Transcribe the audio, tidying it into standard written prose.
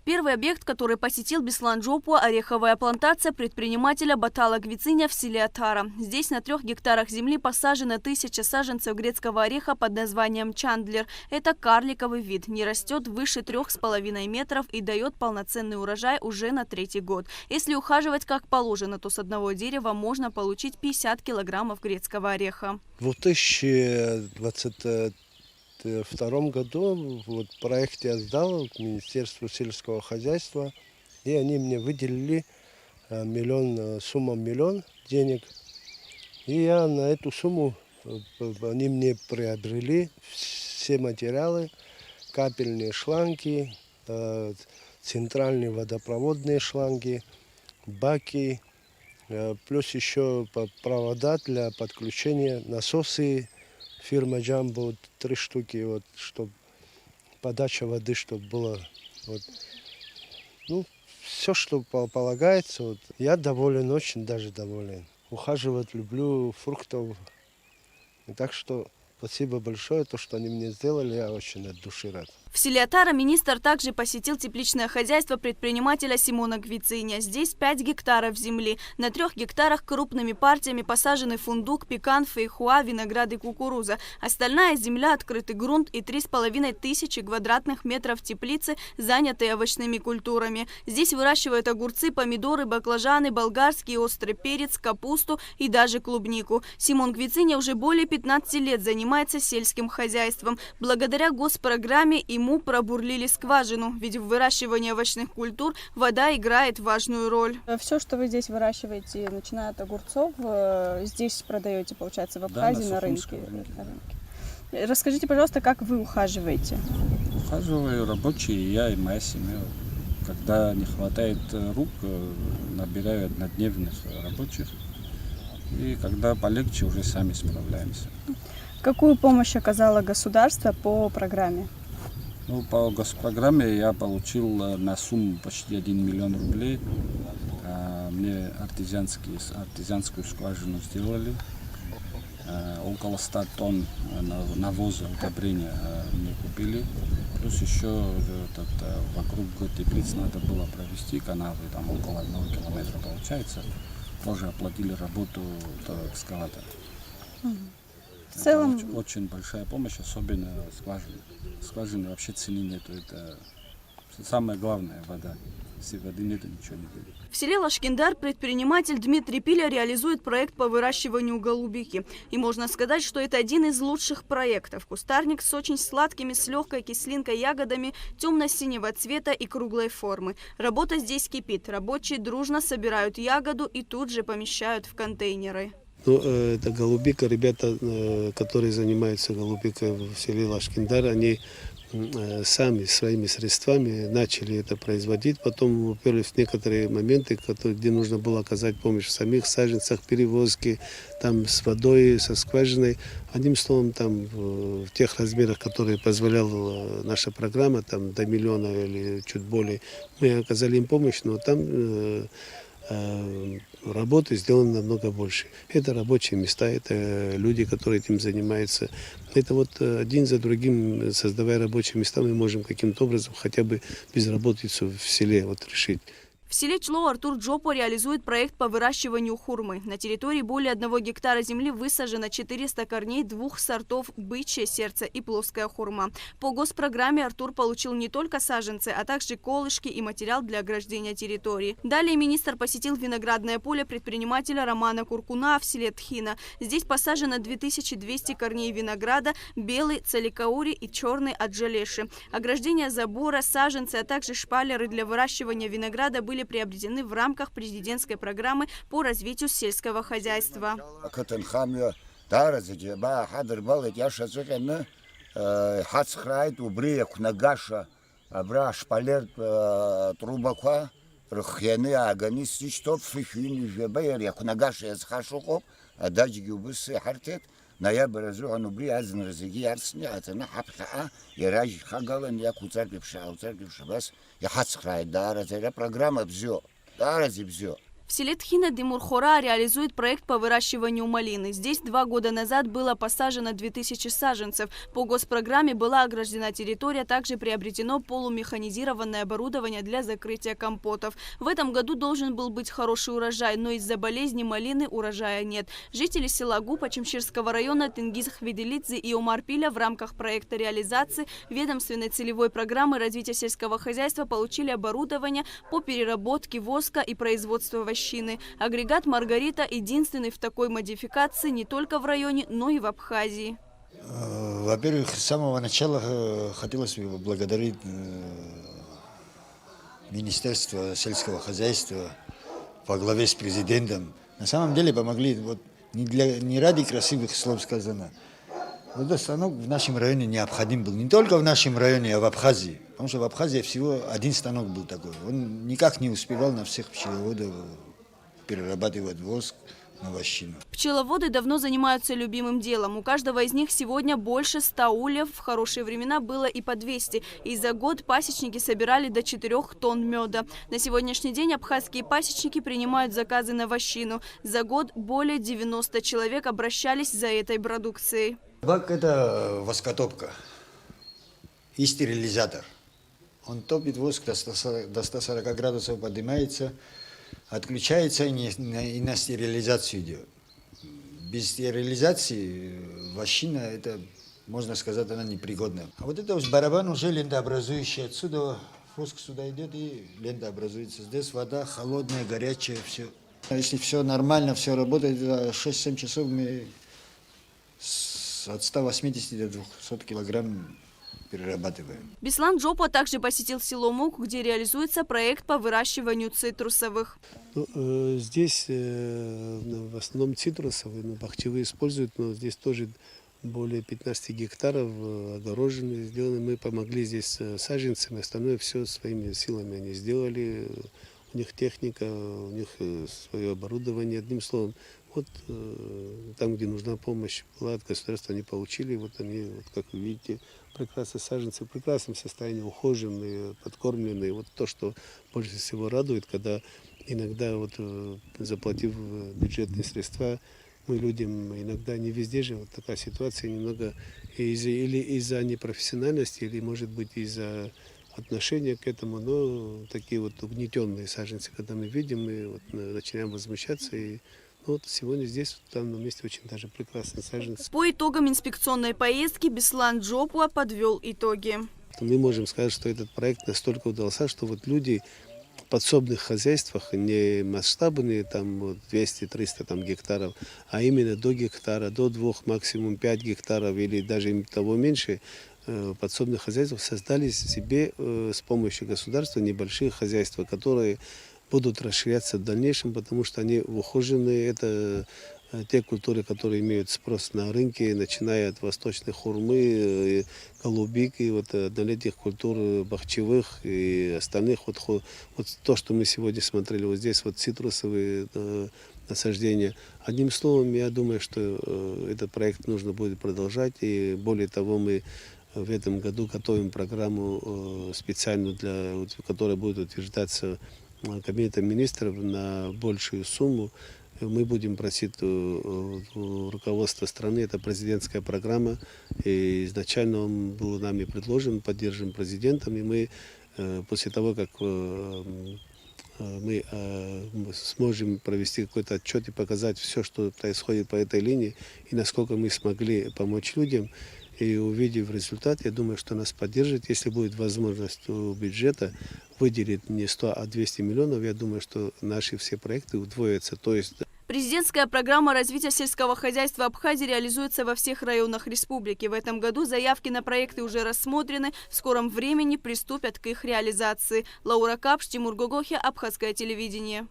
Первый объект, который посетил Беслан Джопу, ореховая плантация предпринимателя Батала Гвициня в селе Атара. Здесь на 3 гектарах земли посажено 1000 саженцев грецкого ореха под названием Чандлер. Это карликовый вид, не растет выше 3,5 метров и дает полноценный урожай уже на 3-й год. Если ухаживать как положено, то с одного дерева можно получить 50 килограммов грецкого ореха. В 2022 году проект я сдал Министерству сельского хозяйства, и они мне выделили сумму миллион денег. И я на эту сумму, они мне приобрели все материалы, капельные шланги, центральные водопроводные шланги, баки, плюс еще провода для подключения, насосы. Фирма Джамбо 3 штуки, чтобы подача воды, чтобы было. Все, что полагается. Я доволен, очень даже доволен. Ухаживать люблю, фруктов. И так что спасибо большое, то, что они мне сделали, я очень от души рад. В селе Атара министр также посетил тепличное хозяйство предпринимателя Симона Гвициня. Здесь 5 гектаров земли. На 3 гектарах крупными партиями посажены фундук, пекан, фейхоа, виноград и кукуруза. Остальная земля, открытый грунт и 3500 квадратных метров теплицы, занятые овощными культурами. Здесь выращивают огурцы, помидоры, баклажаны, болгарский острый перец, капусту и даже клубнику. Симон Гвициня уже более 15 лет занимается сельским хозяйством. Благодаря госпрограмме ему пробурлили скважину, ведь в выращивании овощных культур вода играет важную роль. Все, что вы здесь выращиваете, начиная от огурцов, здесь продаете, получается, в Абхазии, да, на рынке. Расскажите, пожалуйста, как вы ухаживаете? Ухаживаю рабочие, я и моя семья. Когда не хватает рук, набираю однодневных рабочих. И когда полегче, уже сами справляемся. Какую помощь оказало государство по программе? По госпрограмме я получил на сумму почти 1 миллион рублей. Мне артезианскую скважину сделали. Около 100 тонн навоза, удобрения мне купили. Плюс еще вокруг теплиц надо было провести канавы, там около 1 километра получается. Тоже оплатили работу экскаватора. В целом... Это очень большая помощь, особенно скважины. Скважины вообще цены нету, это самое главное, вода. Если воды нету, ничего не будет. В селе Лашкиндар предприниматель Дмитрий Пиля реализует проект по выращиванию голубики. И можно сказать, что это один из лучших проектов. Кустарник с очень сладкими, с легкой кислинкой ягодами, темно-синего цвета и круглой формы. Работа здесь кипит. Рабочие дружно собирают ягоду и тут же помещают в контейнеры. Это голубика. Ребята, которые занимаются голубикой в селе Лашкиндар, они сами своими средствами начали это производить. Потом уперлись в некоторые моменты, где нужно было оказать помощь в самих саженцах, перевозки, там с водой, со скважиной. Одним словом, там в тех размерах, которые позволяла наша программа, там до миллиона или чуть более, мы оказали им помощь, но там работы сделано намного больше. Это рабочие места, это люди, которые этим занимаются. Это один за другим, создавая рабочие места, мы можем каким-то образом хотя бы безработицу в селе решить. В селе Чло Артур Джопо реализует проект по выращиванию хурмы. На территории более 1 гектара земли высажено 400 корней 2 сортов бычье сердце и плоская хурма. По госпрограмме Артур получил не только саженцы, а также колышки и материал для ограждения территории. Далее министр посетил виноградное поле предпринимателя Романа Куркуна в селе Тхина. Здесь посажено 2200 корней винограда, белый, цаликаури и черный аджалеши. Ограждение забора, саженцы, а также шпалеры для выращивания винограда были приобретены в рамках президентской программы по развитию сельского хозяйства. ноябрь зугану бри азн разиги арсни атна хапха яраж хагалан я куцарки пша бас я хацхрай дара зера программа бзё дара зибзё В селе Тхина Димурхора реализует проект по выращиванию малины. Здесь 2 года назад было посажено 2000 саженцев. По госпрограмме была ограждена территория, также приобретено полумеханизированное оборудование для закрытия компотов. В этом году должен был быть хороший урожай, но из-за болезни малины урожая нет. Жители села Гупа Чемчирского района Тенгиз Хведелидзе и Омар Пиля в рамках проекта реализации ведомственной целевой программы развития сельского хозяйства получили оборудование по переработке воска и производству овощей. Агрегат «Маргарита» единственный в такой модификации не только в районе, но и в Абхазии. Во-первых, с самого начала хотелось бы поблагодарить Министерство сельского хозяйства во главе с президентом. На самом деле помогли, вот, не ради красивых слов сказано. Вот этот станок в нашем районе необходим был. Не только в нашем районе, а в Абхазии. Потому что в Абхазии всего один станок был такой. Он никак не успевал на всех пчеловодов перерабатывать воск на вощину. Пчеловоды давно занимаются любимым делом. У каждого из них сегодня больше 100 ульев. В хорошие времена было и по 200. И за год пасечники собирали до 4 тонн меда. На сегодняшний день абхазские пасечники принимают заказы на вощину. За год более 90 человек обращались за этой продукцией. Бак – это воскотопка и стерилизатор. Он топит воск до 140 градусов, поднимается, отключается и на стерилизацию идет. Без стерилизации вощина, это, можно сказать, она непригодна. А вот это барабан уже лентообразующий. Отсюда воск сюда идет и лента образуется. Здесь вода холодная, горячая, все. Если все нормально, все работает, за 6-7 часов мы от 180 до 200 килограмм перерабатываем. Беслан Джопа также посетил село Мук, где реализуется проект по выращиванию цитрусовых. Здесь в основном цитрусовые, но бахчевые используют, но здесь тоже более 15 гектаров огорожены, сделаны. Мы помогли здесь саженцам, остальное все своими силами они сделали. У них техника, у них свое оборудование. Одним словом, вот там, где нужна помощь была от государства, они получили. Вот они, вот, как вы видите, прекрасные саженцы, в прекрасном состоянии, ухоженные, подкормленные. Вот то, что больше всего радует, когда иногда, вот, заплатив бюджетные средства, мы людям иногда не везде же вот такая ситуация немного или из-за непрофессиональности, или, может быть, из-за отношения к этому, но такие вот угнетенные саженцы, когда мы видим, мы вот начинаем возмущаться. И вот сегодня здесь, в данном месте, очень даже прекрасный саженец. По итогам инспекционной поездки Беслан Джопа подвел итоги. Мы можем сказать, что этот проект настолько удался, что вот люди в подсобных хозяйствах, не масштабные, там вот 200-300 там, гектаров, а именно до гектара, до 2, максимум 5 гектаров или даже того меньше, подсобных хозяйств создали себе с помощью государства небольшие хозяйства, которые будут расширяться в дальнейшем, потому что они ухоженные. Это те культуры, которые имеют спрос на рынке, начиная от восточной хурмы, голубик и вот однолетних культур бахчевых и остальных. Вот то, что мы сегодня смотрели, вот здесь вот цитрусовые насаждения. Одним словом, я думаю, что этот проект нужно будет продолжать. И более того, мы в этом году готовим программу специальную, которая будет утверждаться Кабинетом министров на большую сумму. Мы будем просить руководства страны, это президентская программа, и изначально он был нами предложен, поддержан президентом, и мы после того, как мы сможем провести какой-то отчет и показать все, что происходит по этой линии, и насколько мы смогли помочь людям, и увидев результат, я думаю, что нас поддержит. Если будет возможность у бюджета выделить не 100, а 200 миллионов, я думаю, что наши все проекты удвоятся. То есть Президентская программа развития сельского хозяйства Абхазии реализуется во всех районах республики. В этом году заявки на проекты уже рассмотрены. В скором времени приступят к их реализации. Лаура Капш, Тимур Гогохи, Абхазское телевидение.